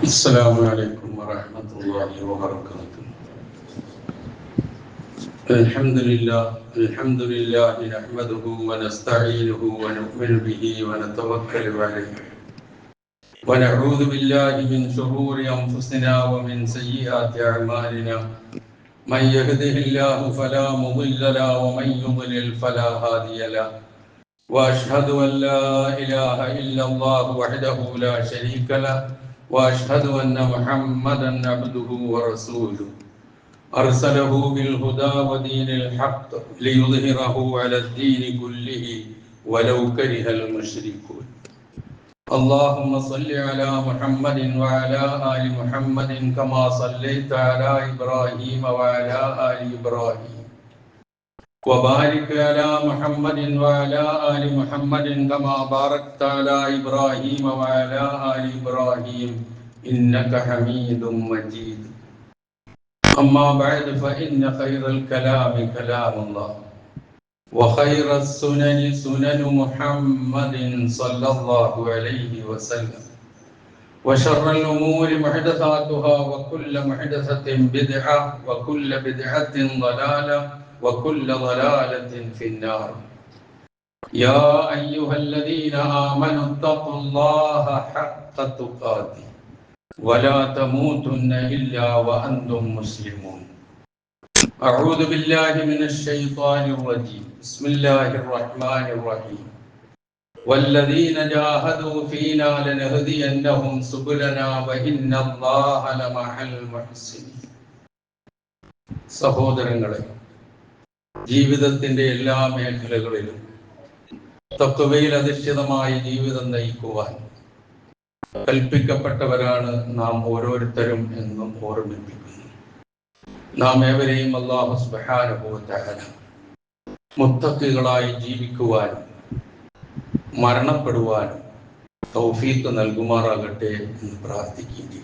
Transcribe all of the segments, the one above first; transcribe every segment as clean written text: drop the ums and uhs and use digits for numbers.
السلام عليكم ورحمة الله وبركاته. الحمد لله نحمده ونستعينه ونؤمن به ونتوكل عليه ونعوذ بالله من شرور أنفسنا ومن سيئات أعمالنا. من يهده الله فلا مضل له ومن يضلل فلا هادي له. وأشهد أن لا إله إلا الله وحده لا شريك له وأشهد أن محمدا عبده ورسوله أرسله بالهدى ودين الحق ليظهره على الدين كله ولو كره المشركون. اللهم صل على محمد وعلى آل محمد كما صليت على إبراهيم وعلى آل إبراهيم وبارك على محمد وعلى آل محمد كما باركت على إبراهيم وعلى آل إبراهيم إنك حميد مجيد. أما بعد فإن خير الكلام كلام الله وخير السنن سنن محمد صلى الله عليه وسلم وشر الأمور محدثاتها وكل محدثة بدعة وكل بدعة ضلالة وكل ضلالة في النار. يا أيها الذين آمنوا اتقوا الله حق تقاته ولا تموتن إلا وأنتم مسلمون. أعوذ بالله من الشيطان الرجيم. بسم الله الرحمن الرحيم. والذين جاهدوا فينا لنهدينهم سبلنا وإن الله لمع المحسنين. സഹോദരങ്ങളെ, ജീവിതത്തിന്റെ എല്ലാ മേഖലകളിലും തഖ്വയിൽ അധിഷ്ഠിതമായി ജീവിതം നയിക്കുവാൻ കൽപ്പിക്കപ്പെട്ടവരാണ് നാം ഓരോരുത്തരും എന്നും ഓർമ്മിപ്പിക്കുന്നു. നാം ഏവരെയും അല്ലാഹു സുബ്ഹാനഹു വ തആല മുത്തഖികളായി ജീവിക്കുവാനും മരണപ്പെടുവാനും തൗഫീഖ് നൽകുമാറാകട്ടെ എന്ന് പ്രാർത്ഥിക്കുന്നു.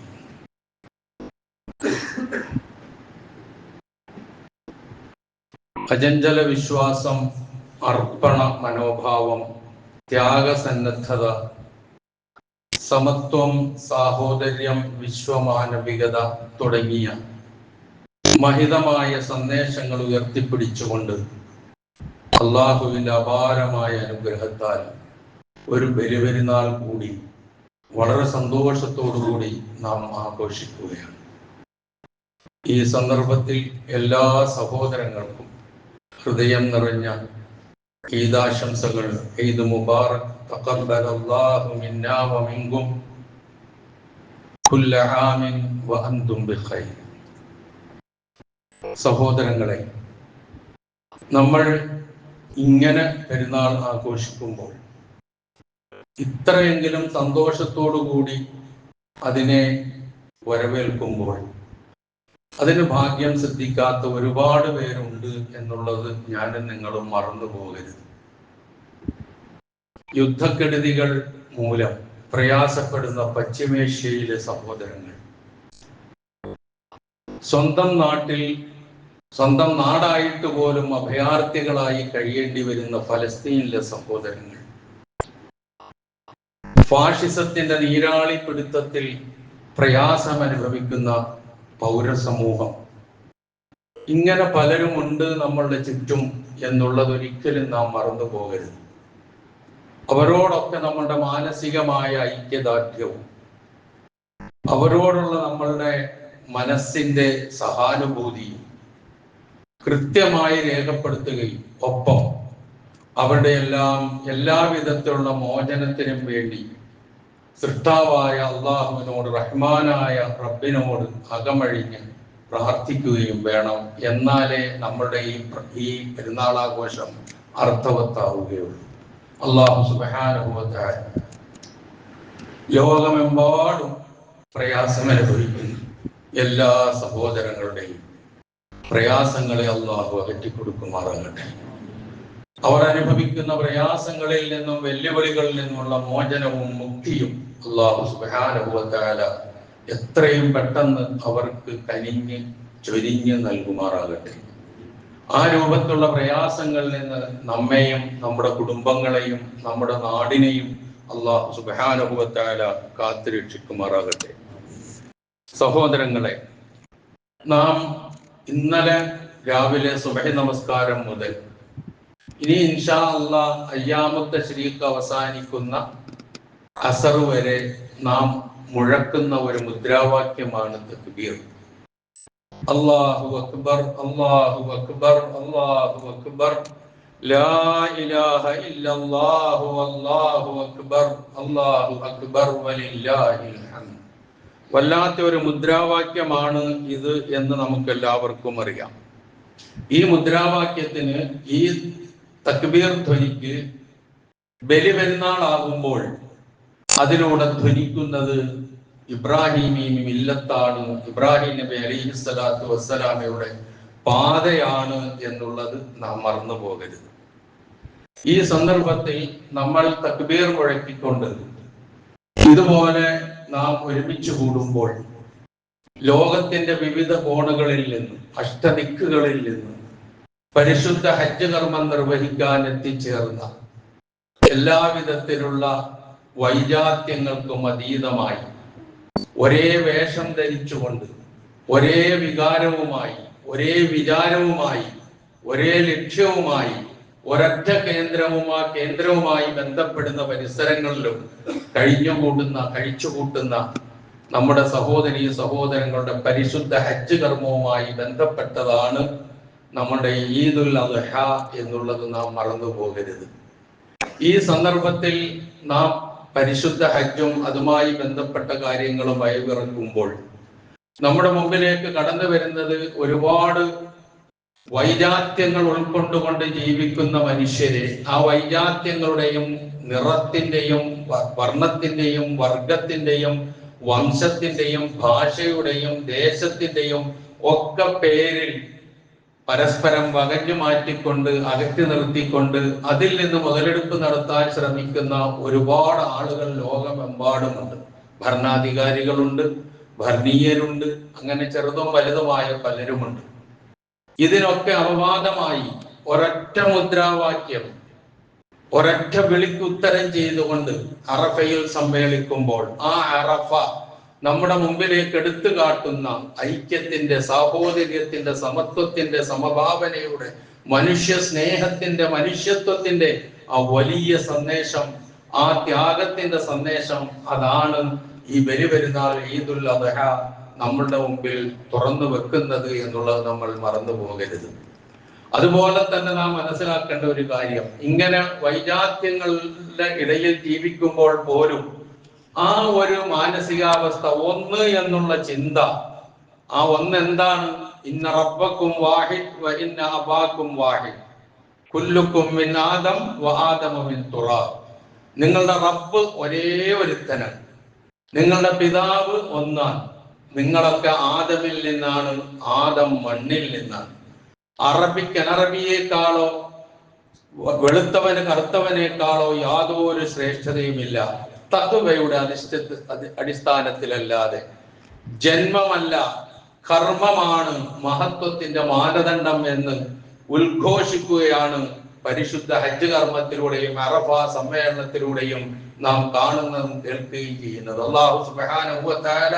അചഞ്ചല വിശ്വാസം, അർപ്പണ മനോഭാവം, ത്യാഗസന്നദ്ധത, സമത്വം, സാഹോദര്യം, വിശ്വമാനവികത തുടങ്ങിയ മഹിതമായ സന്ദേശങ്ങൾ ഉയർത്തിപ്പിടിച്ചുകൊണ്ട് അള്ളാഹുവിന്റെ അപാരമായ അനുഗ്രഹത്താൽ ഒരു ബലിപെരുന്നാൾ കൂടി വളരെ സന്തോഷത്തോടുകൂടി നാം ആഘോഷിക്കുകയാണ്. ഈ സന്ദർഭത്തിൽ എല്ലാ സഹോദരങ്ങൾക്കും ഹൃദയം നിറഞ്ഞ ഈദാശംസകൾ. ഈദ് മുബാറക്. തഖബ്ബലല്ലാഹു മിന്നാ വമിൻകും കുല്ല ആമിൻ വഅൻതും ബിഖൈർ. സഹോദരങ്ങളെ, നമ്മൾ ഇങ്ങനെ പെരുന്നാൾ ആഘോഷിക്കുമ്പോൾ ഇത്രയെങ്കിലും സന്തോഷത്തോടുകൂടി അതിനെ വരവേൽക്കുമ്പോൾ അതിന് ഭാഗ്യം സിദ്ധിക്കാത്ത ഒരുപാട് പേരുണ്ട് എന്നുള്ളത് ഞാനും നിങ്ങളും മറന്നു പോകരുത്. യുദ്ധക്കെടുതികൾ മൂലം പ്രയാസപ്പെടുന്ന പശ്ചിമേഷ്യയിലെ സഹോദരങ്ങൾ, സ്വന്തം നാടായിട്ട് പോലും അഭയാർത്ഥികളായി കഴിയേണ്ടി വരുന്ന ഫലസ്തീനിലെ സഹോദരങ്ങൾ, ഫാഷിസത്തിന്റെ നീരാളിപ്പിടുത്തത്തിൽ പ്രയാസമനുഭവിക്കുന്ന പൗരസമൂഹം, ഇങ്ങനെ പലരുമുണ്ട് നമ്മളുടെ ചുറ്റും എന്നുള്ളതൊരിക്കലും നാം മറന്നു പോകരുത്. അവരോടൊക്കെ നമ്മളുടെ മാനസികമായ ഐക്യദാർഢ്യവും അവരോടുള്ള നമ്മളുടെ മനസ്സിന്റെ സഹാനുഭൂതിയും കൃത്യമായി രേഖപ്പെടുത്തുകയും ഒപ്പം അവരുടെ എല്ലാവിധത്തിലുള്ള മോചനത്തിനും വേണ്ടി സൃഷ്ടാവായ അള്ളാഹുവിനോട്, റഹ്മാനായ റബ്ബിനോട് അകമഴിഞ്ഞ് പ്രാർത്ഥിക്കുകയും വേണം. എന്നാലേ നമ്മളുടെ ഈ പെരുന്നാളാഘോഷം അർത്ഥവത്താവുകയുള്ളൂ. അല്ലാഹു സുബ്ഹാനഹു വ തആല ലോകമെമ്പാടും പ്രയാസമനുഭവിക്കുന്നു എല്ലാ സഹോദരങ്ങളുടെയും പ്രയാസങ്ങളെ അല്ലാഹു അകറ്റിക്കൊടുക്കുമാറാകട്ടെ. അവർ അനുഭവിക്കുന്ന പ്രയാസങ്ങളിൽ നിന്നും വെല്ലുവിളികളിൽ നിന്നുമുള്ള മോചനവും മുക്തിയും അല്ലാഹു സുബ്ഹാനഹു വ തആല എത്രയും പെട്ടെന്ന് അവർക്ക് കനിഞ്ഞ് ചൊരിഞ്ഞ് നൽകുമാറാകട്ടെ. ആ രൂപത്തിലുള്ള പ്രയാസങ്ങളിൽ നിന്ന് നമ്മെയും നമ്മുടെ കുടുംബങ്ങളെയും നമ്മുടെ നാടിനെയും അല്ലാഹു സുബ്ഹാനഹു വ തആല കാത്തുരക്ഷിക്കുമാറാകട്ടെ. സഹോദരങ്ങളെ, നാം ഇന്നലെ രാവിലെ സുബഹി നമസ്കാരം മുതൽ ഇനി ഇൻഷാ അല്ലാഹ് അയ്യാമത്തെ ശരീക്ക് അവസാനിക്കുന്ന അസർ വരെ നാം മുഴക്കുന്ന ഒരു മുദ്രാവാക്യമാണ് തക്ബീർ. അല്ലാഹു അക്ബർ, അല്ലാഹു അക്ബർ, അല്ലാഹു അക്ബർ, ലാ ഇലാഹ ഇല്ലല്ലാഹു അല്ലാഹു അക്ബർ, അല്ലാഹു അക്ബർ വലില്ലാഹിൽ ഹംദ്. വല്ലാത്ത ഒരു മുദ്രാവാക്യമാണ് ഇത് എന്ന് നമുക്ക് എല്ലാവർക്കും അറിയാം. ഈ മുദ്രാവാക്യത്തിന്, ഈ തക്ബീർ ധ്വനിക്ക് ബലി പെരുന്നാളാകുമ്പോൾ അതിലൂടെ ധ്വനിക്കുന്നത് ഇബ്രാഹിമി മില്ലത്താണ്, ഇബ്രാഹിം നബി അലൈഹിസ്സലാത്തു വസ്സലാമയുടെ പാതയാണ് എന്നുള്ളത് നാം മറന്നു പോകരുത്. ഈ സന്ദർഭത്തിൽ നമ്മൾ തക്ബീർ മുഴക്കിക്കൊണ്ട് ഇതുപോലെ നാം ഒരുമിച്ച് കൂടുമ്പോൾ ലോകത്തിന്റെ വിവിധ കോണുകളിൽ നിന്ന്, അഷ്ടദിക്കുകളിൽ നിന്ന് പരിശുദ്ധ ഹജ്ജ് കർമ്മം നിർവഹിക്കാൻ എത്തിച്ചേർന്ന എല്ലാവിധത്തിലുള്ള വൈജാത്യങ്ങൾക്കും അതീതമായി ഒരേ വേഷം ധരിച്ചുകൊണ്ട്, ഒരേ വികാരവുമായി, ഒരേ വിചാരവുമായി, ഒരേ ലക്ഷ്യവുമായി, ഒരൊറ്റ കേന്ദ്രവുമായി ബന്ധപ്പെടുന്ന പരിസരങ്ങളിലും കഴിച്ചുകൂട്ടുന്ന നമ്മുടെ സഹോദരീ സഹോദരങ്ങളുടെ പരിശുദ്ധ ഹജ്ജ് കർമ്മവുമായി ബന്ധപ്പെട്ടതാണ് നമ്മുടെ ഈദുൽ അദ്ഹ എന്നുള്ളത് നാം മറന്നു പോകരുത്. ഈ സന്ദർഭത്തിൽ നാം പരിശുദ്ധ ഹജ്ജും അതുമായി ബന്ധപ്പെട്ട കാര്യങ്ങളും വയവിറക്കുമ്പോൾ നമ്മുടെ മുമ്പിലേക്ക് കടന്നു വരുന്നത് ഒരുപാട് വൈജാത്യങ്ങൾ ഉൾക്കൊണ്ടുകൊണ്ട് ജീവിക്കുന്ന മനുഷ്യരെ, ആ വൈജാത്യങ്ങളുടെയും നിറത്തിന്റെയും വർണ്ണത്തിന്റെയും വർഗത്തിന്റെയും വംശത്തിന്റെയും ഭാഷയുടെയും ദേശത്തിന്റെയും ഒക്കെ പേരിൽ പരസ്പരം വകഞ്ഞു മാറ്റിക്കൊണ്ട്, അകറ്റി നിർത്തിക്കൊണ്ട് അതിൽ നിന്ന് മുതലെടുപ്പ് നടത്താൻ ശ്രമിക്കുന്ന ഒരുപാട് ആളുകൾ ലോകമെമ്പാടുമുണ്ട്. ഭരണാധികാരികളുണ്ട്, ഭരണീയരുണ്ട്, അങ്ങനെ ചെറുതും വലുതുമായ പലരുമുണ്ട്. ഇതിനൊക്കെ അപവാദമായി ഒരൊറ്റ മുദ്രാവാക്യം, ഒരൊറ്റ വിളിക്കുത്തരം ചെയ്തുകൊണ്ട് അറഫയിൽ സമ്മേളിക്കുമ്പോൾ ആ അറഫ നമ്മുടെ മുമ്പിലേക്ക് എടുത്തു കാട്ടുന്ന ഐക്യത്തിന്റെ, സാഹോദര്യത്തിന്റെ, സമത്വത്തിന്റെ, സമഭാവനയുടെ, മനുഷ്യ സ്നേഹത്തിന്റെ, മനുഷ്യത്വത്തിന്റെ ആ വലിയ സന്ദേശം, ആ ത്യാഗത്തിന്റെ സന്ദേശം, അതാണ് ഈ ബലി പെരുന്നാൾ ഈദുൽ അദ്ഹ നമ്മളുടെ മുമ്പിൽ തുറന്നു വെക്കുന്നത് എന്നുള്ളത് നമ്മൾ മറന്നു പോകരുത്. അതുപോലെ തന്നെ നാം മനസ്സിലാക്കേണ്ട ഒരു കാര്യം, ഇങ്ങനെ വൈജാത്യങ്ങളുടെ ഇടയിൽ ജീവിക്കുമ്പോൾ പോലും ആ ഒരു മാനസികാവസ്ഥ, ഒന്ന് എന്നുള്ള ചിന്ത, ആ ഒന്ന് എന്താണ്? ഇന്ന റബ്ബക്കും വാഹിദ് വ ഇന്ന അബാക്കും വാഹിദ് കുല്ലുക്കും മിൻ ആദം വ ആദമ മിൻ തുറാബ്. നിങ്ങളുടെ റബ്ബ് ഒരേ ഒരുത്തനാണ്, നിങ്ങളുടെ പിതാവ് ഒന്നാണ്, നിങ്ങളൊക്കെ ആദമിൽ നിന്നാണ്, ആദം മണ്ണിൽ നിന്നാണ്. അറബിയേക്കാളോ വെളുത്തവന് കറുത്തവനേക്കാളോ യാതൊരു ശ്രേഷ്ഠതയുമില്ല തഖ്വയുടെ അടിസ്ഥാനത്തിലല്ലാതെ. ജന്മമല്ല, കർമ്മമാണ് മഹത്വത്തിന്റെ മാനദണ്ഡം എന്ന് ഉദ്ഘോഷിക്കുകയാണ് പരിശുദ്ധ ഹജ്ജ് കർമ്മത്തിലൂടെയും അറഫ സമ്മേളനത്തിലൂടെയും നാം കാണുന്നതും കേൾക്കുകയും ചെയ്യുന്നത്. അല്ലാഹു സുബ്ഹാനഹു വ തആല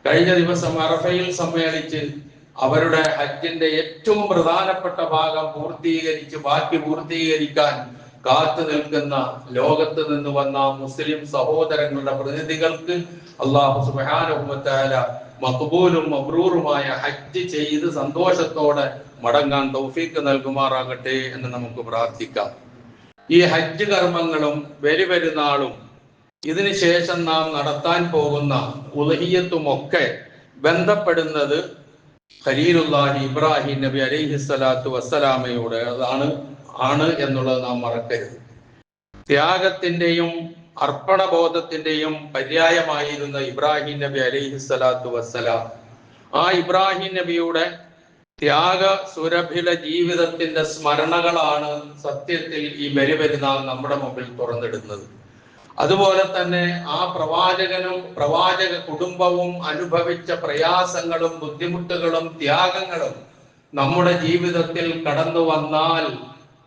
കഴിഞ്ഞ ദിവസം അറഫയിൽ സമ്മേളിച്ച് അവരുടെ ഹജ്ജിന്റെ ഏറ്റവും പ്രധാനപ്പെട്ട ഭാഗം പൂർത്തീകരിച്ച് ബാക്കി പൂർത്തീകരിക്കാൻ കാത്തു നിൽക്കുന്ന ലോകത്ത് നിന്ന് വന്ന മുസ്ലിം സഹോദരങ്ങളുടെ പ്രതിനിധികൾക്ക് അല്ലാഹു സുബ്ഹാനഹു വ തആല മഖ്ബൂലും മബ്രൂറുമായ ഹജ്ജ് ചെയ്ത് സന്തോഷത്തോടെ മടങ്ങാൻ തൗഫീഖ് നൽകുമാറാകട്ടെ എന്ന് നമുക്ക് പ്രാർത്ഥിക്കാം. ഈ ഹജ്ജ് കർമ്മങ്ങളും ബലി പെരുന്നാളും ഇതിനു ശേഷം നാം നടത്താൻ പോകുന്ന ഉദ്ഹിയ്യത്തും ഒക്കെ ബന്ധപ്പെടുന്നത് ഖലീലുല്ലാഹി ഇബ്രാഹിം നബി അലൈഹിസ്സലാത്തു വസ്സലാമയോട് ആണ് എന്നുള്ളത് നാം മറക്കരുത്. ത്യാഗത്തിന്റെയും അർപ്പണബോധത്തിന്റെയും പര്യായമായിരുന്ന ഇബ്രാഹിം നബി അലൈഹിസ്സലാത്തു വസ്സലാം, ആ ഇബ്രാഹിം നബിയുടെ ത്യാഗ സുരഭില ജീവിതത്തിന്റെ സ്മരണകളാണ് സത്യത്തിൽ ഈ ബലി പെരുന്നാൾ നമ്മുടെ മുമ്പിൽ തുറന്നിടുന്നത്. അതുപോലെ തന്നെ ആ പ്രവാചകനും പ്രവാചക കുടുംബവും അനുഭവിച്ച പ്രയാസങ്ങളും ബുദ്ധിമുട്ടുകളും ത്യാഗങ്ങളും നമ്മുടെ ജീവിതത്തിൽ കടന്നു വന്നാൽ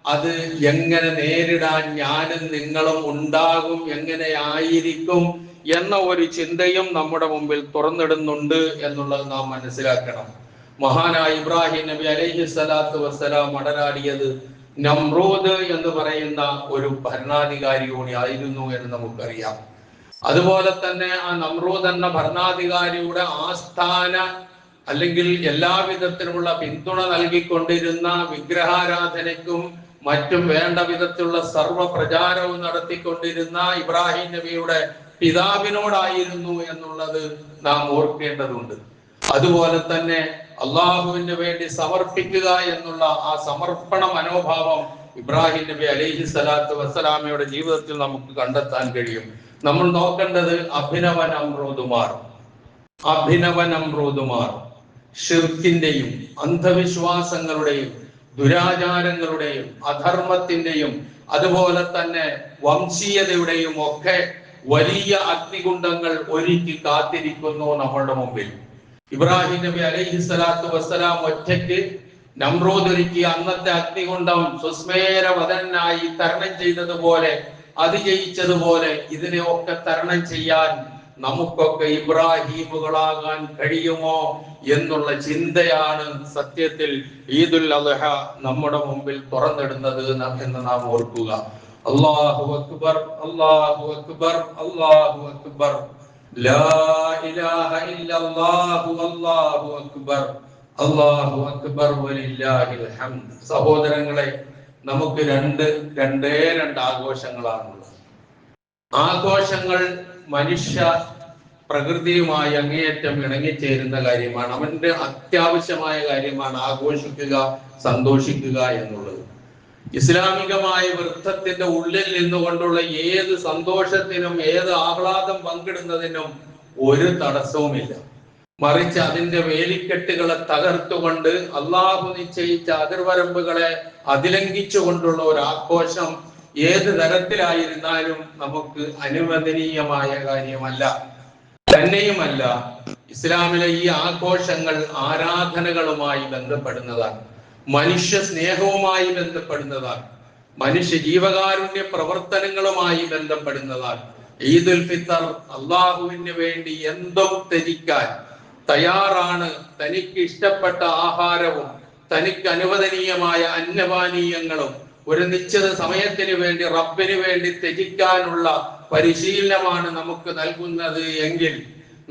അത് എങ്ങനെ നേരിടാൻ ഞാനും നിങ്ങളും ഉണ്ടാകും, എങ്ങനെ ആയിരിക്കും എന്ന ഒരു ചിന്തയും നമ്മുടെ മുമ്പിൽ തുറന്നിടുന്നുണ്ട് എന്നുള്ളത് നാം മനസ്സിലാക്കണം. മഹാനായ ഇബ്രാഹിം നബി അലൈഹി സ്വലാത്തു വസ്സലാം മടലാടിയത് നമ്രൂദ് എന്ന് പറയുന്ന ഒരു ഭരണാധികാരിയോട് ആയിരുന്നു എന്ന് നമുക്കറിയാം. അതുപോലെ തന്നെ ആ നമ്രൂദ് എന്ന ഭരണാധികാരിയുടെ ആസ്ഥാന അല്ലെങ്കിൽ എല്ലാവിധത്തിലുള്ള പിന്തുണ നൽകിക്കൊണ്ടിരുന്ന വിഗ്രഹാരാധനയ്ക്കും മറ്റും വേണ്ട വിധത്തിലുള്ള സർവ പ്രചാരവും നടത്തിക്കൊണ്ടിരുന്ന ഇബ്രാഹിം നബിയുടെ പിതാവിനോടായിരുന്നു എന്നുള്ളത് നാം ഓർക്കേണ്ടതുണ്ട്. അതുപോലെ തന്നെ അള്ളാഹുവിന് വേണ്ടി സമർപ്പിക്കുക എന്നുള്ള ആ സമർപ്പണ മനോഭാവം ഇബ്രാഹിം നബി അലൈഹി സ്വലാത്തു വസ്സലാമയുടെ ജീവിതത്തിൽ നമുക്ക് കണ്ടെത്താൻ കഴിയും. നമ്മൾ നോക്കേണ്ടത് അഭിനവ നമ്രൂദുമാർ ഷിർക്കിന്റെയും അന്ധവിശ്വാസങ്ങളുടെയും ദുരാചാരങ്ങളുടെയും അധർമ്മത്തിന്റെയും അതുപോലെ തന്നെ വംശീയതയുടെയും ഒക്കെ വലിയ അഗ്നികുണ്ഡങ്ങൾ ഒരുക്കി കാത്തിരിക്കുന്നു നമ്മളുടെ മുമ്പിൽ. ഇബ്രാഹിം നബി അലൈഹി സ്വലാത്തു വസ്സലാം ഒറ്റയ്ക്ക് നമ്രൂദ് ഒരുക്കിയ അന്നത്തെ അഗ്നികുണ്ഡം സുസ്മേരവദനായി തരണം ചെയ്തതുപോലെ അതിജയിച്ചതുപോലെ ഇതിനെ ഒക്കെ തരണം ചെയ്യാൻ നമുക്കൊക്കെ ഇബ്രാഹീമുകളാകാൻ കഴിയുമോ എന്നുള്ള ചിന്തയാണ് സത്യത്തിൽ ഈദുൽ അദ്ഹ നമ്മുടെ മുമ്പിൽ തുറന്നിടുന്നത് എന്ന് നാം ഓർക്കുക. അല്ലാഹു അക്ബർ, അല്ലാഹു അക്ബർ, അല്ലാഹു അക്ബർ, ലാ ഇലാഹ ഇല്ലല്ലാഹു അല്ലാഹു അക്ബർ, അല്ലാഹു അക്ബർ വലില്ലാഹിൽ ഹംദ്. സഹോദരങ്ങളെ, നമുക്ക് രണ്ടേ ആഘോഷങ്ങളാണുള്ളത്. ആഘോഷങ്ങൾ മനുഷ്യ പ്രകൃതിയുമായി അങ്ങേയറ്റം ഇണങ്ങിച്ചേരുന്ന കാര്യമാണ്. അവന്റെ അത്യാവശ്യമായ കാര്യമാണ് ആഘോഷിക്കുക, സന്തോഷിക്കുക എന്നുള്ളത്. ഇസ്ലാമികമായ വൃത്തത്തിന്റെ ഉള്ളിൽ നിന്നുകൊണ്ടുള്ള ഏത് സന്തോഷത്തിനും ഏത് ആഹ്ലാദം പങ്കിടുന്നതിനും ഒരു തടസ്സവുമില്ല. മറിച്ച് അതിന്റെ വേലിക്കെട്ടുകളെ തകർത്തുകൊണ്ട് അള്ളാഹു നിശ്ചയിച്ച അതിർവരമ്പുകളെ അതിലംഘിച്ചുകൊണ്ടുള്ള ഒരു ആഘോഷം ഏത് തരത്തിലായിരുന്നാലും നമുക്ക് അനുവദനീയമായ കാര്യമല്ല. തന്നെയുമല്ല, ഇസ്ലാമിലെ ഈ ആഘോഷങ്ങൾ ആരാധനകളുമായി ബന്ധപ്പെടുന്നതാണ്, മനുഷ്യ സ്നേഹവുമായി ബന്ധപ്പെടുന്നതാണ്, മനുഷ്യ ജീവകാരുണ്യ പ്രവർത്തനങ്ങളുമായി ബന്ധപ്പെടുന്നതാണ്. ഈദുൽ ഫിത്തർ അള്ളാഹുവിന് വേണ്ടി എന്തും ത്യജിക്കാൻ തയ്യാറാണ്. തനിക്ക് ഇഷ്ടപ്പെട്ട ആഹാരവും തനിക്ക് അനുവദനീയമായ അന്നപാനീയങ്ങളും ഒരു നിശ്ചിത സമയത്തിന് വേണ്ടി റബ്ബിന് വേണ്ടി ത്യജിക്കാനുള്ള പരിശീലനമാണ് നമുക്ക് നൽകുന്നത് എങ്കിൽ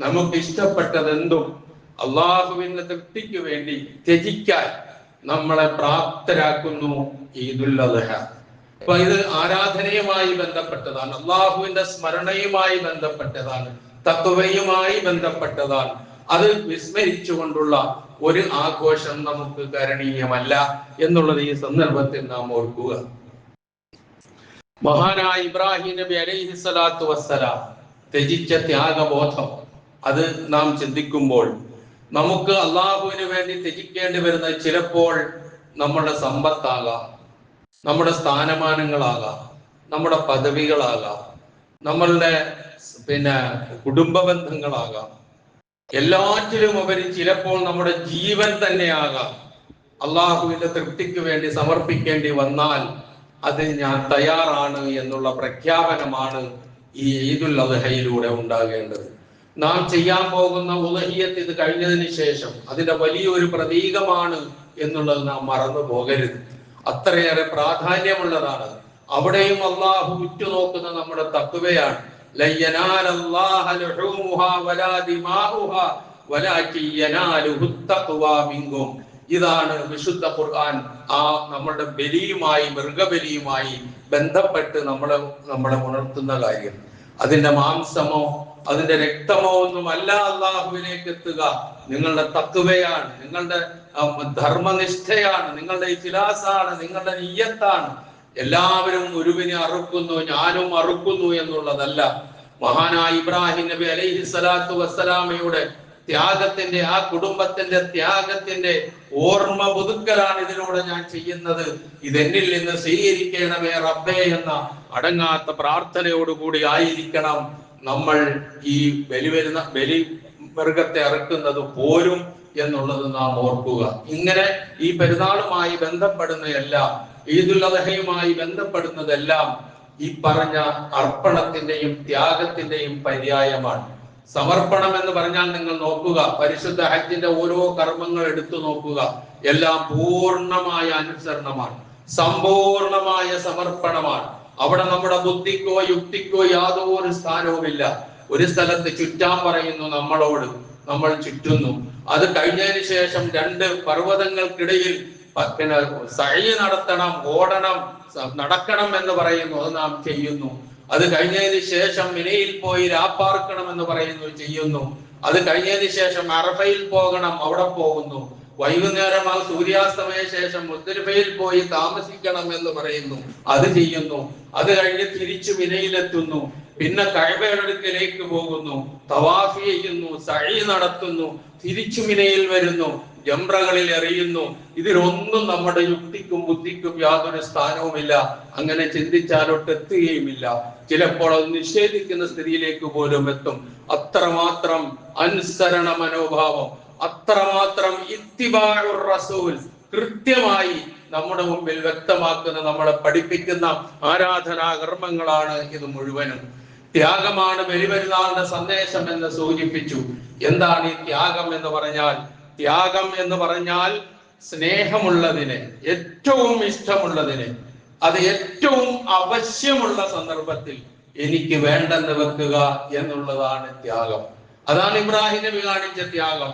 നമുക്ക് ഇഷ്ടപ്പെട്ടതെന്തും അള്ളാഹുവിന്റെ തൃപ്തിക്ക് വേണ്ടി ത്യജിക്കാൻ നമ്മളെ പ്രാപ്തരാക്കുന്നു ഈദുൽ അദ്ഹ. അപ്പൊ ഇത് ആരാധനയുമായി ബന്ധപ്പെട്ടതാണ്, അള്ളാഹുവിന്റെ സ്മരണയുമായി ബന്ധപ്പെട്ടതാണ്, തഖ്വയുമായി ബന്ധപ്പെട്ടതാണ്. അത് വിസ്മരിച്ചുകൊണ്ടുള്ള ഒരു ആഘോഷം നമുക്ക് കരണീയമല്ല എന്നുള്ളത് ഈ സന്ദർഭത്തിൽ നാം ഓർക്കുക. മഹാനായ ഇബ്രാഹിം നബി അലൈഹി സ്വലാത്തു വസ്സലാം ത്യജിച്ച ത്യാഗബോധം അത് നാം ചിന്തിക്കുമ്പോൾ നമുക്ക് അള്ളാഹുവിന് വേണ്ടി ത്യജിക്കേണ്ടി വരുന്നത് ചിലപ്പോൾ നമ്മുടെ സമ്പത്താകാം, നമ്മുടെ സ്ഥാനമാനങ്ങളാകാം, നമ്മുടെ പദവികളാകാം, നമ്മളുടെ കുടുംബ ബന്ധങ്ങളാകാം. എല്ലാറ്റിലും ഉപരി ചിലപ്പോൾ നമ്മുടെ ജീവൻ തന്നെയാകാം. അള്ളാഹുവിന്റെ തൃപ്തിക്ക് വേണ്ടി സമർപ്പിക്കേണ്ടി വന്നാൽ അത് ഞാൻ തയ്യാറാണ് എന്നുള്ള പ്രഖ്യാപനമാണ് ഈ ഈദുൽ അദ്ഹയിലൂടെ ഉണ്ടാകേണ്ടത്. നാം ചെയ്യാൻ പോകുന്ന ഉളഹിയത്ത് ഇത് കഴിഞ്ഞതിന് ശേഷം അതിന്റെ വലിയൊരു പ്രതീകമാണ് എന്നുള്ളത് നാം മറന്നു പോകരുത്. അത്രയേറെ പ്രാധാന്യമുള്ളതാണ്. അവിടെയും അള്ളാഹു ഉറ്റുനോക്കുന്ന നമ്മുടെ തഖ്വയാണ്. ഇതാണ് വിശുദ്ധ ഖുർആൻ ആ നമ്മുടെ ബലിയുമായി, മൃഗബലിയുമായി ബന്ധപ്പെട്ട് നമ്മളെ ഉണർത്തുന്ന കാര്യം. അതിന്റെ മാംസമോ അതിന്റെ രക്തമോ ഒന്നുമല്ല അള്ളാഹുവിലേക്ക് എത്തുക. നിങ്ങളുടെ തഖ്വയാണ്, നിങ്ങളുടെ ധർമ്മനിഷ്ഠയാണ്, നിങ്ങളുടെ ഇഖ്ലാസാണ്, നിങ്ങളുടെ നിയ്യത്താണ്. എല്ലാവരും ഒരുവിനെ അറുക്കുന്നു, ഞാനും അറുക്കുന്നു എന്നുള്ളതല്ല. മഹാനായ ഇബ്രാഹിം നബി അലൈഹി സ്വലാത്തു വസ്സലാമയുടെ ത്യാഗത്തിന്റെ, ആ കുടുംബത്തിന്റെ ത്യാഗത്തിന്റെ ഓർമ്മ പുതുക്കലാണ് ഇതിലൂടെ ഞാൻ ചെയ്യുന്നത്. ഇതെന്നിൽ നിന്ന് സ്വീകരിക്കണമേ റബ്ബേ എന്ന അടങ്ങാത്ത പ്രാർത്ഥനയോടുകൂടി ആയിരിക്കണം നമ്മൾ ഈ ബലി മൃഗത്തെ അറുക്കുന്നത് പോലും എന്നുള്ളത് നാം ഓർക്കുക. ഇങ്ങനെ ഈ പെരുന്നാളുമായി ബന്ധപ്പെടുന്ന എല്ലാം, ഈദുൽ അദ്ഹയുമായി ബന്ധപ്പെടുന്നതെല്ലാം ഈ പറഞ്ഞ അർപ്പണത്തിന്റെയും ത്യാഗത്തിന്റെയും പര്യായമാണ്. സമർപ്പണം എന്ന് പറഞ്ഞാൽ നിങ്ങൾ നോക്കുക, പരിശുദ്ധ ഹജ്ജിന്റെ ഓരോ കർമ്മങ്ങൾ എടുത്തു നോക്കുക, എല്ലാം പൂർണ്ണമായ അനുസരണമാണ്, സമ്പൂർണമായ സമർപ്പണമാണ്. അവിടെ നമ്മുടെ ബുദ്ധിക്കോ യുക്തിക്കോ യാതൊരു സ്ഥാനവുമില്ല. ഒരു സ്ഥലത്ത് ചുറ്റാൻ പറയുന്നു നമ്മളോട്, നമ്മൾ ചുറ്റുന്നു. അത് കഴിഞ്ഞതിന് ശേഷം 2 പർവ്വതങ്ങൾക്കിടയിൽ പിന്നെ സഅയ് നടത്തണം, ഓടണം, നടക്കണം എന്ന് പറയുന്നു, അത് നാം ചെയ്യുന്നു. അത് കഴിഞ്ഞതിന് ശേഷം മിനയിൽ പോയി രാപ്പാർക്കണം എന്ന് പറയുന്നു, ചെയ്യുന്നു. അത് കഴിഞ്ഞതിന് ശേഷം അറഫയിൽ പോകണം, അവിടെ പോകുന്നു. വൈകുന്നേരം ആ സൂര്യാസ്തമയ ശേഷം മുസ്ദലിഫയിൽ പോയി താമസിക്കണം എന്ന് പറയുന്നു, അത് ചെയ്യുന്നു. അത് കഴിഞ്ഞ് തിരിച്ചു മിനയിലെത്തുന്നു. പിന്നെ കഅബയുടെ അടുക്കലേക്ക് പോകുന്നു, തവാഫ് ചെയ്യുന്നു, സഅയ് നടത്തുന്നു, തിരിച്ചു മിനയിൽ വരുന്നു, ജംറകളിൽ എറിയുന്നു. ഇതിലൊന്നും നമ്മുടെ യുക്തിക്കും ബുദ്ധിക്കും യാതൊരു സ്ഥാനവുമില്ല. അങ്ങനെ ചിന്തിച്ചാലോട്ട് എത്തുകയുമില്ല. ചിലപ്പോൾ അത് നിഷേധിക്കുന്ന സ്ഥിതിയിലേക്ക് പോലും എത്തും. അത്രമാത്രം അനുസരണ മനോഭാവം, അത്രമാത്രം ഇത്തിബാഉർ റസൂൽ കൃത്യമായി നമ്മുടെ മുമ്പിൽ വ്യക്തമാക്കുന്ന, നമ്മളെ പഠിപ്പിക്കുന്ന ആരാധനാ കർമ്മങ്ങളാണ് ഇത് മുഴുവനും. ത്യാഗമാണ് ബലിപെരുന്നാളിന്റെ സന്ദേശം എന്ന് സൂചിപ്പിച്ചു. എന്താണ് ഈ ത്യാഗം എന്ന് പറഞ്ഞാൽ? ത്യാഗം എന്ന് പറഞ്ഞാൽ സ്നേഹമുള്ളതിനെ, ഏറ്റവും ഇഷ്ടമുള്ളതിനെ, അത് ഏറ്റവും ആവശ്യമുള്ള സന്ദർഭത്തിൽ എനിക്ക് വേണ്ടെന്ന് വെക്കുക എന്നുള്ളതാണ് ത്യാഗം. അതാണ് ഇബ്രാഹിം നബി കാണിച്ച ത്യാഗം.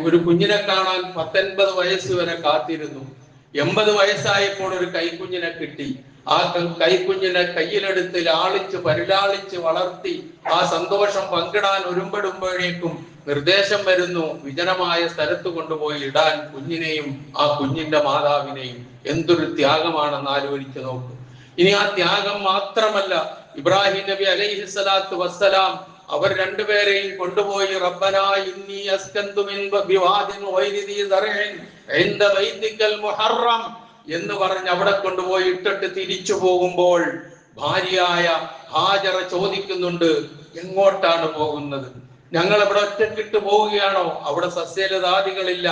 ഒരു കുഞ്ഞിനെ കാണാൻ 19 വയസ്സ് വരെ കാത്തിരുന്നു. 80 വയസ്സായപ്പോൾ ഒരു കൈക്കുഞ്ഞിനെ കിട്ടി. ആ കൈക്കുഞ്ഞിനെ കയ്യിലെടുത്ത് ലാളിച്ച് പരിലാളിച്ച് വളർത്തി ആ സന്തോഷം പങ്കിടാൻ ഒരുമ്പെടുമ്പോഴേക്കും നിർദ്ദേശം വരുന്നു, വിജനമായ സ്ഥലത്ത് കൊണ്ടുപോയി ഇടാൻ കുഞ്ഞിനെയും ആ കുഞ്ഞിന്റെ മാതാവിനെയും. എന്തൊരു ത്യാഗമാണെന്ന് ആലോചിച്ച് നോക്കും. ഇനി ആ ത്യാഗം മാത്രമല്ല, ഇബ്രാഹിം നബി അലൈഹിസ്സലാത്തു വസ്സലാം അവർ രണ്ടുപേരെയും കൊണ്ടുപോയി റബ്ബനാ ഇന്നി അസ്കന്തു മിൻ ബിവാദിൻ ഗൈരി ദീ ദർഇൻ ഇൻദ ബൈതിക്കൽ മുഹറം എന്ന് പറഞ്ഞ് അവിടെ കൊണ്ടുപോയി ഇട്ടിട്ട് തിരിച്ചു പോകുമ്പോൾ ഭാര്യയായ ഹാജറ ചോദിക്കുന്നുണ്ട്, എങ്ങോട്ടാണ് പോകുന്നത്? ഞങ്ങൾ ഇവിടെ ഒറ്റക്കിട്ട് പോവുകയാണോ? അവിടെ സസ്യലതാദികളില്ല,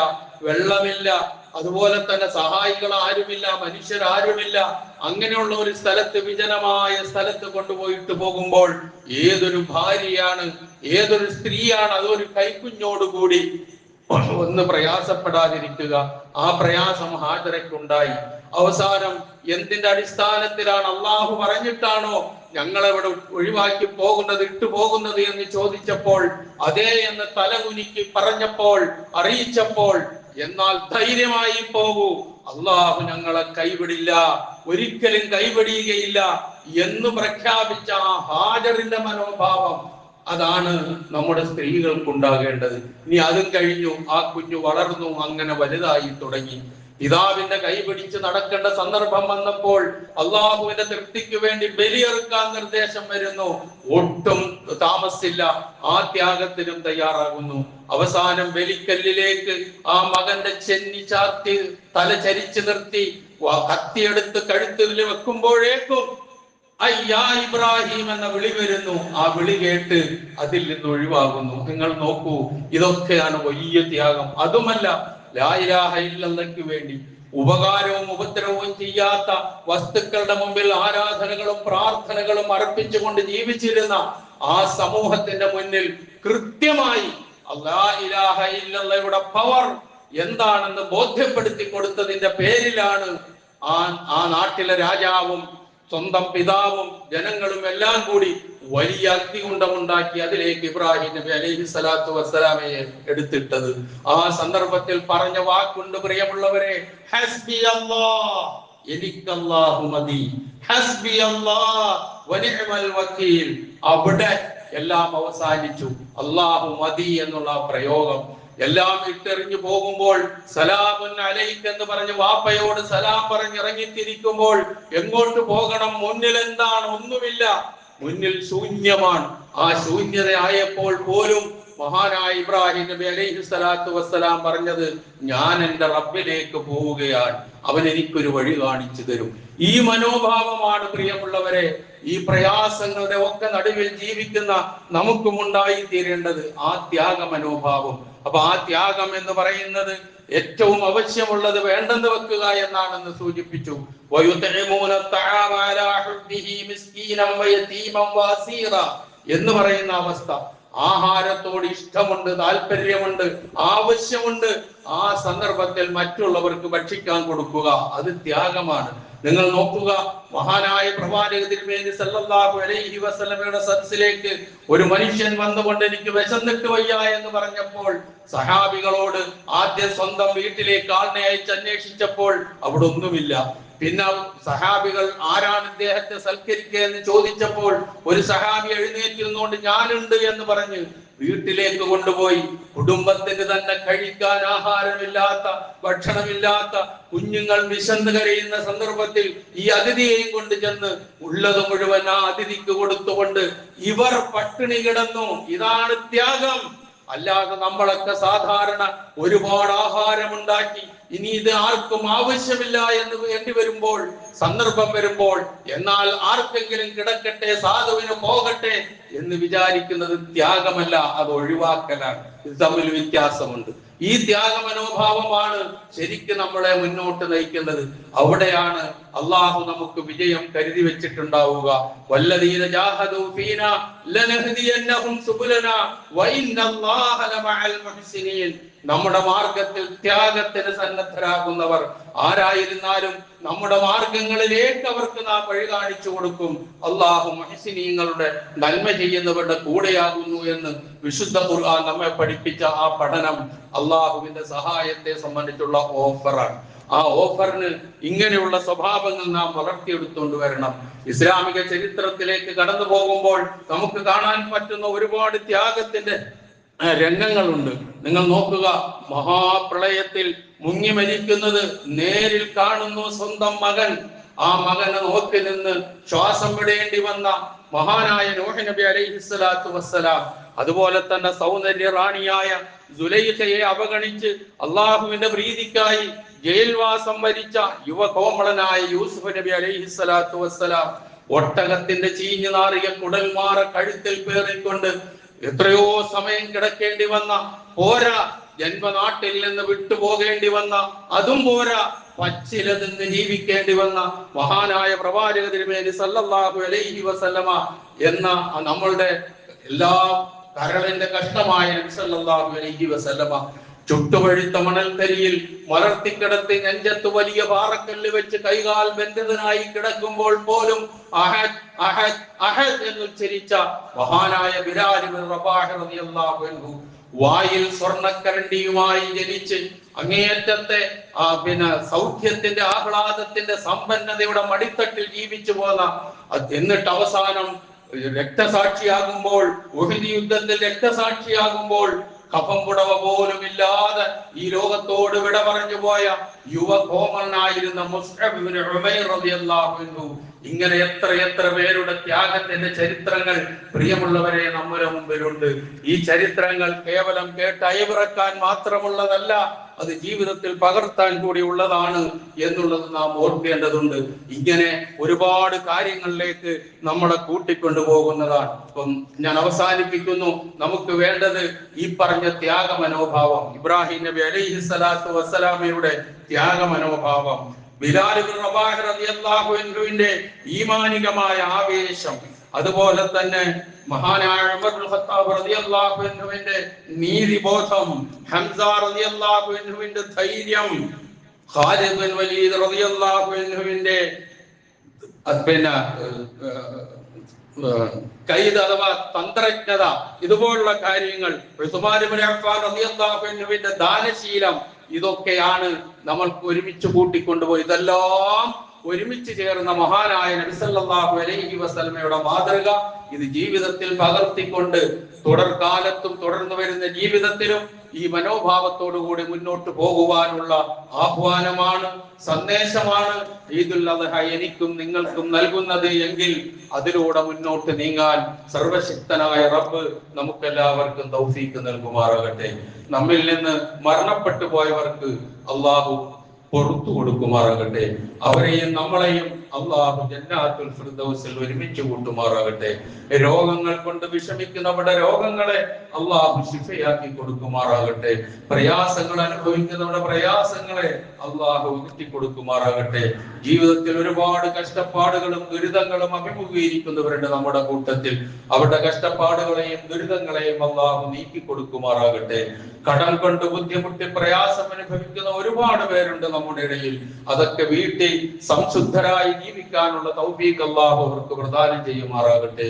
വെള്ളമില്ല, അതുപോലെ തന്നെ സഹായികൾ ആരുമില്ല, മനുഷ്യരാരുമില്ല. അങ്ങനെയുള്ള ഒരു സ്ഥലത്ത്, വിജനമായ സ്ഥലത്ത് കൊണ്ടുപോയിട്ട് പോകുമ്പോൾ ഏതൊരു ഭാര്യയാണ്, ഏതൊരു സ്ത്രീയാണ് അതൊരു കൈക്കുഞ്ഞോടുകൂടി ഒന്ന് പ്രയാസപ്പെടാതിരിക്കുക? ആ പ്രയാസം ഹാജറയ്ക്കുണ്ടായി. അവസാനം എന്തിന്റെ അടിസ്ഥാനത്തിലാണ്? അള്ളാഹു പറഞ്ഞിട്ടാണോ ഞങ്ങളെവിടെ ഒഴിവാക്കി പോകുന്നത്, ഇട്ടു പോകുന്നത് എന്ന് ചോദിച്ചപ്പോൾ അതേ എന്ന് തലകുനിക്ക് പറഞ്ഞപ്പോൾ, അറിയിച്ചപ്പോൾ, എന്നാൽ ധൈര്യമായി പോകൂ, അള്ളാഹു ഞങ്ങളെ കൈവിടില്ല, ഒരിക്കലും കൈവിടിയുകയില്ല എന്ന് പ്രഖ്യാപിച്ച ആ ഹാജറിന്റെ മനോഭാവം, അതാണ് നമ്മുടെ സ്ത്രീകൾക്കുണ്ടാകേണ്ടത്. ഇനി അതും കഴിഞ്ഞു, ആ കുഞ്ഞു വളർന്നു, അങ്ങനെ വലുതായി തുടങ്ങി. പിതാവിന്റെ കൈ പിടിച്ച് നടക്കേണ്ട സന്ദർഭം വന്നപ്പോൾ അള്ളാഹുവിന്റെ തൃപ്തിക്ക് വേണ്ടി ബലിയെറുക്കാൻ നിർദ്ദേശം വരുന്നു. ഒട്ടും താമസിച്ചില്ല, ആ ത്യാഗത്തിനും തയ്യാറാകുന്നു. അവസാനം ബലിക്കല്ലിലേക്ക് ആ മകന്റെ ചെന്നി ചാർത്തി തല ചരിച്ചു നിർത്തി കത്തിയെടുത്ത് കഴുത്തിൽ വെക്കുമ്പോഴേക്കും അയ്യാ ഇബ്രാഹിം എന്ന വിളി വരുന്നു. ആ വിളി കേട്ട് അതിൽ നിന്ന് ഒഴിവാകുന്നു. നിങ്ങൾ നോക്കൂ, ഇതൊക്കെയാണ് വലിയ ത്യാഗം. അതുമല്ല, ലാ ഇലാഹ ഇല്ലല്ലാഹ്ക്ക് വേണ്ടി ഉപകാരവും ഉപദ്രവവും ചെയ്യാത്ത വസ്തുക്കളുടെ മുമ്പിൽ ആരാധനകളും പ്രാർത്ഥനകളും അർപ്പിച്ചുകൊണ്ട് ജീവിച്ചിരുന്ന ആ സമൂഹത്തിന്റെ മുന്നിൽ കൃത്യമായി ലാ ഇലാഹ ഇല്ലല്ലാഹയുടെ പവർ എന്താണെന്ന് ബോധ്യപ്പെടുത്തി കൊടുത്തതിന്റെ പേരിലാണ് ആ നാട്ടിലെ രാജാവും സ്വന്തം പിതാവും ജനങ്ങളും എല്ലാം കൂടി വലിയ അഗ്നികുണ്ഡമുണ്ടാക്കി അതിലേക്ക് ഇബ്രാഹിം നബി അലൈഹിസ്സലാത്തു വസ്സലാമയെ എടുത്തിട്ടത്. ആ സന്ദർഭത്തിൽ പറഞ്ഞ വാക്കുണ്ട്, പ്രിയമുള്ളവരെ, ഹസ്ബി അല്ലാഹ്, എനിക്ക് അല്ലാഹു മതി, ഹസ്ബി അല്ലാഹ് വനിഅമൽ വകീൽ. അവിടെ എല്ലാം അവസാനിച്ചു. അല്ലാഹു മതി എന്നുള്ള പ്രയോഗം എല്ലാം ഇട്ടെറിഞ്ഞു പോകുമ്പോൾ സലാമുൻ അലൈക്ക് എന്ന് പറഞ്ഞ് വാപ്പയോട് സലാം പറഞ്ഞ് ഇറങ്ങിത്തിരിക്കുമ്പോൾ എങ്ങോട്ട് പോകണം? മുന്നിൽ എന്താണ്? ഒന്നുമില്ല, മുന്നിൽ ശൂന്യമാണ്. ആ ശൂന്യത ആയപ്പോൾ പോലും മഹാനായ ഇബ്രാഹിം നബി അലൈഹിസ്സലാത്തു വസ്സലാം പറഞ്ഞത്, ഞാൻ എൻ്റെ റബ്ബിലേക്ക് പോവുകയാണ്, അവൻ എനിക്കൊരു വഴി കാണിച്ചു തരും. ഈ മനോഭാവമാണ് പ്രിയമുള്ളവരെ ഈ പ്രയാസങ്ങളുടെ ഒക്കെ നടുവിൽ ജീവിക്കുന്ന നമുക്കുമുണ്ടായി തീരേണ്ടത് ആ ത്യാഗ മനോഭാവം. അപ്പൊ ആ ത്യാഗം എന്ന് പറയുന്നത് ഏറ്റവും ആവശ്യമുള്ളത് വേണ്ടെന്ന് വെക്കുക എന്നാണെന്ന് സൂചിപ്പിച്ചു. എന്ന് പറയുന്ന അവസ്ഥ, ആഹാരത്തോട് ഇഷ്ടമുണ്ട്, താല്പര്യമുണ്ട്, ആവശ്യമുണ്ട്, ആ സന്ദർഭത്തിൽ മറ്റുള്ളവർക്ക് ഭക്ഷിക്കാൻ കൊടുക്കുക, അത് ത്യാഗമാണ്. നിങ്ങൾ നോക്കുക, മഹാനായ പ്രവാചക തിരുമേനി സല്ലല്ലാഹു അലൈഹി വസല്ലമയുടെ സദസ്സിലേക്ക് ഒരു മനുഷ്യൻ വന്നുകൊണ്ട് എനിക്ക് വിശന്നിട്ട് വയ്യ എന്ന് പറഞ്ഞപ്പോൾ സഹാബികളോട് ആദ്യം സ്വന്തം വീട്ടിലേക്ക് ആളിനെ അയച്ച് അന്വേഷിച്ചപ്പോൾ അവിടെ ഒന്നുമില്ല. പിന്നെ സഹാബികൾ ആരാണ് ഇദ്ദേഹത്തെ സൽക്കരിക്കുക എന്ന് ചോദിച്ചപ്പോൾ ഒരു സഹാബി എഴുന്നേറ്റിരുന്നുകൊണ്ട് ഞാനുണ്ട് എന്ന് പറഞ്ഞ് വീട്ടിലേക്ക് കൊണ്ടുപോയി. കുടുംബത്തിന് തന്നെ കഴിക്കാൻ ആഹാരമില്ലാത്ത, ഭക്ഷണമില്ലാത്ത, കുഞ്ഞുങ്ങൾ വിശന്ന് കരയുന്ന സന്ദർഭത്തിൽ ഈ അതിഥിയെയും കൊണ്ട് ചെന്ന് ഉള്ളത് മുഴുവൻ ആ അതിഥിക്ക് കൊടുത്തുകൊണ്ട് ഇവർ പട്ടിണി കിടന്നു. ഇതാണ് ത്യാഗം. അല്ലാതെ നമ്മളൊക്കെ സാധാരണ ഒരുപാട് ആഹാരമുണ്ടാക്കി ഇനി ഇത് ആർക്കും ആവശ്യമില്ല എന്ന് വേണ്ടി വരുമ്പോൾ, സന്ദർഭം വരുമ്പോൾ, എന്നാൽ ആർക്കെങ്കിലും കിടക്കട്ടെ, സാധുവിന് പോകട്ടെ എന്ന് വിചാരിക്കുന്നത് ത്യാഗമല്ല, അത് ഒഴിവാക്കലാണ്. ഇത് തമ്മിൽ വ്യത്യാസമുണ്ട്. ഈ ത്യാഗ മനോഭാവമാണ് ശരിക്കും നമ്മളെ മുന്നോട്ട് നയിക്കുന്നത്. അവിടെയാണ് അള്ളാഹു നമുക്ക് വിജയം കരുതി വെച്ചിട്ടുണ്ടാവുക. വല്ലദീന ജാഹദൂ ഫീനാ ലനഹ്ദിയന്നഹും സുബുലനാ വഇന്നല്ലാഹ ലമഅൽ മുഹ്സിനീൻ. നമ്മുടെ മാർഗത്തിൽ ത്യാഗത്തിന് സന്നദ്ധരാകുന്നവർ ആരായിരുന്നാലും നമ്മുടെ മാർഗങ്ങളിലേക്ക് അവർക്ക് നാം വഴി കാണിച്ചു കൊടുക്കും. അള്ളാഹു മുഹ്സിനീങ്ങളുടെ നന്മ ചെയ്യുന്നവരുടെ കൂടെയാകുന്നു എന്ന് വിശുദ്ധ ഖുർആൻ നമ്മെ പഠിപ്പിച്ച ആ പഠനം അള്ളാഹുവിന്റെ സഹായത്തെ സംബന്ധിച്ചുള്ള ഓഫറാണ്. ആ ഓഫറിന് ഇങ്ങനെയുള്ള സ്വഭാവങ്ങൾ നാം വളർത്തിയെടുത്തുകൊണ്ട് വരണം. ഇസ്ലാമിക ചരിത്രത്തിലേക്ക് കടന്നു പോകുമ്പോൾ നമുക്ക് കാണാൻ പറ്റുന്ന ഒരുപാട് ത്യാഗത്തിന്റെ രംഗങ്ങളുണ്ട്. നിങ്ങൾ നോക്കുക, മഹാപ്രളയത്തിൽ മുങ്ങി മരിക്കുന്നത് നേരിൽ കാണുന്നു സ്വന്തം മകൻ. ആ മകനെ നോക്കി നിന്ന് ശ്വാസം വിടേണ്ടി വന്ന മഹാനായ നൂഹ് നബി അലൈഹിസ്സലാത്തു വസ്സലാം. അതുപോലെ തന്നെ സൗന്ദര്യ റാണിയായ സുലൈഖയെ അവഗണിച്ച് അള്ളാഹുവിന്റെ പ്രീതിക്കായി ജയിൽവാസം വരിച്ച യുവകോമളനായ യൂസുഫ് നബി അലൈഹിസ്സലാത്തു വസ്സലാം. ഒട്ടകത്തിന്റെ ചീഞ്ഞു നാറിയ കുടൽമാറ കഴുത്തിൽ പേറിക്കൊണ്ട് എത്രയോ സമയം കിടക്കേണ്ടി വന്ന, പോരാ ജന്മനാട്ടിൽ നിന്ന് വിട്ടുപോകേണ്ടി വന്ന, അതും പോരാ പച്ചില നിന്ന് ജീവിക്കേണ്ടി വന്ന മഹാനായ പ്രവാചക തിരുമേനി സല്ലല്ലാഹു അലൈഹി വസല്ലമ എന്ന നമ്മളുടെ എല്ലാ കരളിന്റെ കഷ്ടമായ നബി സല്ലല്ലാഹു അലൈഹി വസല്ലമ ചുട്ടുപഴുത്ത മണൽത്തരിയിൽ മലർത്തിക്കിടത്തി നെഞ്ചത്ത് വലിയ പാറക്കല്ല് വെച്ച് കൈകാൽ ബന്ധിതനായി കിടക്കുമ്പോൾ പോലും അഹദ് അഹദ് അഹദ് എന്ന് ഉച്ചരിച്ച മഹാനായ ബിലാൽ ഇബ്നു റബാഹ് റളിയല്ലാഹു അൻഹു വായിൽ സ്വർണ്ണക്കരണ്ടിയുമായി ജനിച്ച് അങ്ങേയറ്റത്തെ സൗഖ്യത്തിന്റെ ആഹ്ലാദത്തിന്റെ സമ്പന്നതയുടെ മടിത്തട്ടിൽ ജീവിച്ചു പോന്ന, എന്നിട്ട് അവസാനം രക്തസാക്ഷിയാകുമ്പോൾ, ഉഹദ് യുദ്ധത്തിൽ രക്തസാക്ഷിയാകുമ്പോൾ കഫം പുടവ പോലും ഇല്ലാതെ ഈ ലോകത്തോട് വിട പറഞ്ഞു പോയ യുവകോമളനായിരുന്ന മുസ്അബ് ഇബ്നു ഉമൈർ റളിയല്ലാഹു അൻഹു. ഇങ്ങനെ എത്ര പേരുടെ ത്യാഗത്തിന്റെ ചരിത്രങ്ങൾ പ്രിയമുള്ളവരെ നമ്മുടെ മുമ്പിലുണ്ട്. ഈ ചരിത്രങ്ങൾ കേവലം കേട്ട് അയവിറക്കാൻ മാത്രമുള്ളതല്ല, അത് ജീവിതത്തിൽ പകർത്താൻ കൂടി ഉള്ളതാണ് എന്നുള്ളത് നാം ഓർക്കേണ്ടതുണ്ട്. ഇങ്ങനെ ഒരുപാട് കാര്യങ്ങളിലേക്ക് നമ്മളെ കൂട്ടിക്കൊണ്ടു പോകുന്നതാണ്. അപ്പം ഞാൻ അവസാനിപ്പിക്കുന്നു. നമുക്ക് വേണ്ടത് ഈ പറഞ്ഞ ത്യാഗ മനോഭാവം, ഇബ്രാഹിം നബി അലൈഹിസ്സലാത്തു വസ്സലാമയുടെ ത്യാഗ മനോഭാവം, ബിലാൽ ഇബ്നു റബാഹ് റളിയല്ലാഹു അൻഹുവിന്റെ ഈമാനികമായ ആവേശം, അതുപോലെ തന്നെ മഹാനായ ഉമർ ഇബ്നുൽ ഖത്താബ് റളിയല്ലാഹു അൻഹുവിന്റെ നീതിബോധം, ഹംസ റളിയല്ലാഹു അൻഹുവിന്റെ ധൈര്യം, ഖാലിദ് ബിൻ വലീദ് റളിയല്ലാഹു അൻഹുവിന്റെ കൈദ് അഥവാ തന്ത്രജ്ഞത, ഇതുപോലുള്ള കാര്യങ്ങൾ, ഉസ്മാൻ ഇബ്നു അഫ്ഫാൻ റളിയല്ലാഹു അൻഹുവിന്റെ ദാനശീലം, ഇതൊക്കെയാണ് നമ്മൾക്ക് ഒരുമിച്ച് കൂട്ടിക്കൊണ്ടുപോയി. ഇതെല്ലാം ഒരുമിച്ച് ചേർന്ന മഹാനായ നബി സല്ലല്ലാഹു അലൈഹി വസല്ലമയുടെ മാതൃക ഇത് ജീവിതത്തിൽ പകർത്തിക്കൊണ്ട് തുടർകാലത്തും തുടർന്നു വരുന്ന ജീവിതത്തിലും ഈ മനോഭാവത്തോടു കൂടി മുന്നോട്ട് പോകുവാനുള്ള ആഹ്വാനമാണ്, സന്ദേശമാണ് ഈദുൽ അദ്ഹ എനിക്കും നിങ്ങൾക്കും നൽകുന്നത് എങ്കിൽ അതിലൂടെ മുന്നോട്ട് നീങ്ങാൻ സർവശക്തനായ റബ്ബ് നമുക്കെല്ലാവർക്കും തൗഫീക്ക് നൽകുമാറാകട്ടെ. നമ്മിൽ നിന്ന് മരണപ്പെട്ടു പോയവർക്ക് അള്ളാഹു പൊറുത്തു കൊടുക്കുമാറാകട്ടെ. അവരെയും നമ്മളെയും അള്ളാഹു ജന്നാത്തുൽ ഫിർദൗസിൽ ഒരുമിച്ച് കൂട്ടുമാറാകട്ടെ. രോഗങ്ങൾ കൊണ്ട് വിഷമിക്കുന്നവരുടെ രോഗങ്ങളെ അള്ളാഹു ശിഫയാക്കി കൊടുക്കുമാറാകട്ടെ. പ്രയാസങ്ങൾ അനുഭവിക്കുന്നവരുടെ പ്രയാസങ്ങളെ അള്ളാഹു അകറ്റി കൊടുക്കുമാറാകട്ടെ. ജീവിതത്തിൽ ഒരുപാട് കഷ്ടപ്പാടുകളും ദുരിതങ്ങളും അഭിമുഖീകരിക്കുന്നവരുടെ നമ്മുടെ കൂട്ടത്തിൽ അവരുടെ കഷ്ടപ്പാടുകളെയും ദുരിതങ്ങളെയും അള്ളാഹു നീക്കി കൊടുക്കുമാറാകട്ടെ. കടം കൊണ്ട് ബുദ്ധിമുട്ടി പ്രയാസം അനുഭവിക്കുന്ന ഒരുപാട് പേരുണ്ട് നമ്മുടെ ഇടയിൽ. അതൊക്കെ വീട്ടിൽ സംശുദ്ധരായി ജീവിക്കാനുള്ള തൗഫീഖ് അല്ലാഹു അവർക്ക് പ്രദാനം ചെയ്യുമാറാകട്ടെ.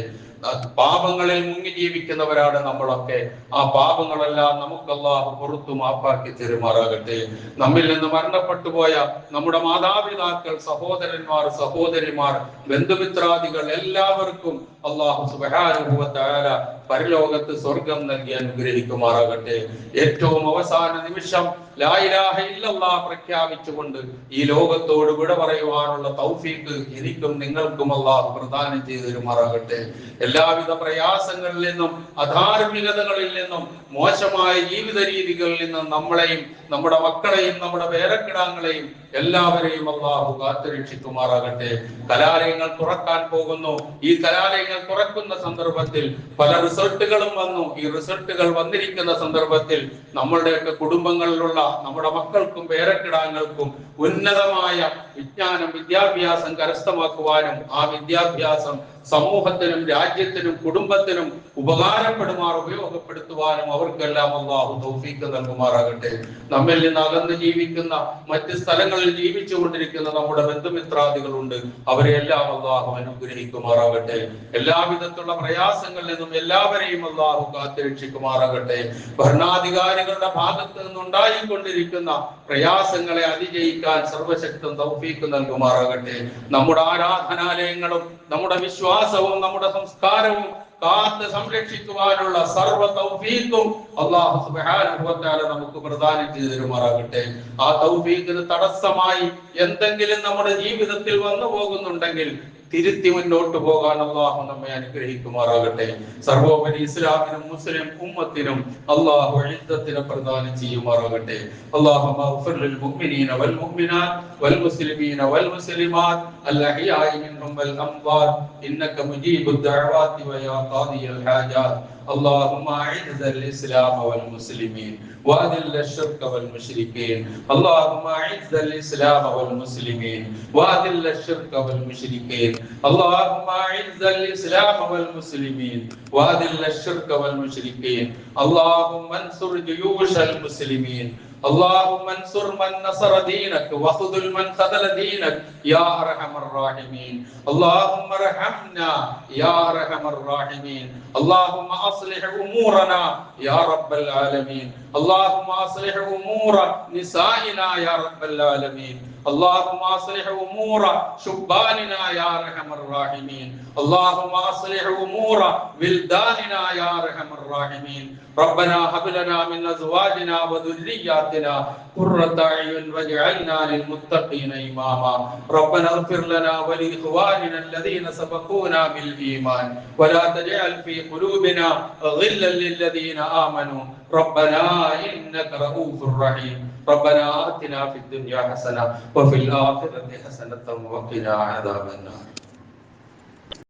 പാപങ്ങളിൽ മുങ്ങി ജീവിക്കുന്നവരാണ് നമ്മളൊക്കെ. ആ പാപങ്ങളെല്ലാം നമുക്ക് അല്ലാഹു പുറത്തു മാപ്പാക്കി തരുമാറാകട്ടെ. നമ്മിൽ നിന്ന് മരണപ്പെട്ടു പോയ നമ്മുടെ മാതാപിതാക്കൾ, സഹോദരന്മാർ, സഹോദരിമാർ, ബന്ധുമിത്രാദികൾ എല്ലാവർക്കും അല്ലാഹു സുബ്ഹാനഹു വ തആല പരലോകത്ത് സ്വർഗം നൽകി അനുഗ്രഹിക്കുമാറാകട്ടെ. ഏറ്റവും അവസാന നിമിഷം ലാ ഇലാഹ ഇല്ലല്ലാഹ് പ്രഖ്യാപിച്ചുകൊണ്ട് ഈ ലോകത്തോട് വിട പറയുവാനുള്ള തൗഫീഖ് എനിക്കും നിങ്ങൾക്കും അല്ലാഹു പ്രദാനം ചെയ്തു തരുമാറാകട്ടെ. എല്ലാവിധ പ്രയാസങ്ങളിൽ നിന്നും അധാർമികതകളിൽ നിന്നും മോശമായ ജീവിത രീതികളിൽ നിന്നും നമ്മളെയും നമ്മുടെ മക്കളെയും നമ്മുടെ പേരക്കിടാങ്ങളെയും എല്ലാവരെയും അല്ലാഹു കാത്തുരക്ഷിക്കുമാറാകട്ടെ. കലാലയങ്ങൾ തുറക്കാൻ പോകുന്നു. ഈ കലാലയങ്ങൾ തുറക്കുന്ന സന്ദർഭത്തിൽ പല റിസൾട്ടുകളും വന്നു. ഈ റിസൾട്ടുകൾ വന്നിരിക്കുന്ന സന്ദർഭത്തിൽ നമ്മളുടെയൊക്കെ കുടുംബങ്ങളിലുള്ള നമ്മുടെ മക്കൾക്കും പേരക്കിടാങ്ങൾക്കും ഉന്നതമായ വിജ്ഞാനം, വിദ്യാഭ്യാസം കരസ്ഥമാക്കുവാനും ആ വിദ്യാഭ്യാസം സമൂഹത്തിനും രാജ്യത്തിനും കുടുംബത്തിനും ഉപയോഗപ്പെടുത്തുവാനും അവർക്കെല്ലാം അല്ലാഹു തൗഫീഖ് നൽകുമാറാകട്ടെ. നമ്മിൽ നിന്ന് അകന്ന് ജീവിക്കുന്ന മറ്റ് സ്ഥലങ്ങളിൽ ജീവിച്ചുകൊണ്ടിരിക്കുന്ന നമ്മുടെ ബന്ധുമിത്രാദികളുണ്ട്. അവരെല്ലാം അല്ലാഹു അനുഗ്രഹിക്കുമാറാകട്ടെ. എല്ലാവിധത്തിലുള്ള പ്രയാസങ്ങളിൽ നിന്നും എല്ലാവരെയും അല്ലാഹു കാത്തുരക്ഷിക്കുമാറാകട്ടെ. ഭരണാധികാരികളുടെ ഭാഗത്ത് നിന്നുണ്ടായിക്കൊണ്ടിരിക്കുന്ന പ്രയാസങ്ങളെ അതിജയിക്കാൻ സർവശക്തൻ തൗഫീഖ് നൽകുമാറാകട്ടെ. നമ്മുടെ ആരാധനാലയങ്ങളും നമ്മുടെ വിശ്വാസവും നമ്മുടെ സംസ്കാരവും കാത്ത് സംരക്ഷിക്കുവാനുള്ള സർവ്വ തൗഫീഖും അല്ലാഹു സുബ്ഹാനഹു വ തആല നമുക്ക് പ്രദാനം ചെയ്തു തരുമാറാകട്ടെ. ആ തൗഫീഖിന് തടസ്സമായി എന്തെങ്കിലും നമ്മുടെ ജീവിതത്തിൽ വന്നു പോകുന്നുണ്ടെങ്കിൽ തിരുത്തി മുന്നോട്ട് പോകാൻ അല്ലാഹു നമ്മെ അനുഗ്രഹിക്കുമാറാകട്ടെ. സർവോപരി ഇസ്ലാമിനും മുസ്ലിം ഉമ്മത്തിനും അല്ലാഹു ഇസ്സത്തിനെ പ്രദാനം ചെയ്യുമാറാകട്ടെ. അല്ലാഹുമ്മ ഗ്ഫിർ ലിൽ മുഅ്മിനീന വൽ മുഅ്മിനാത്ത് വൽ മുസ്ലിമീന വൽ മുസ്ലിമാത്ത് അൽ അഹ്യാഇ മിൻഹും വൽ അംവാത്ത് ഇന്നക മുജീബുദ് ദഅവാതി വ യാ ഖാദിയൽ ഹാജാത്ത്. اللهم اعز الاسلام والمسلمين واذل الشرك والمشركين. اللهم اعز الاسلام والمسلمين واذل الشرك والمشركين. اللهم اعز الاسلام والمسلمين واذل الشرك والمشركين. اللهم انصر جيوش المسلمين. اللهم انصر من نصر دينك وخذل من خذل دينك يا ارحم الراحمين. اللهم ارحمنا يا ارحم الراحمين. اللهم اصلح امورنا يا رب العالمين. اللهم اصلح امور نسائنا يا رب العالمين. اللهم اصلح امور شباننا يا ارحم الراحمين. اللهم اصلح امور ولداننا يا ارحم الراحمين. ربنا هب لنا من ازواجنا وذرياتنا قرة اعين واجعلنا للمتقين اماما. ربنا اغفر لنا ولاخواننا الذين سبقونا بالايمان ولا تجعل في قلوبنا غلا للذين امنوا ربنا انك رؤوف رحيم. ربنا آتنا في الدنيا حسنة وفي الآخرة حسنة وقنا عذاب النار.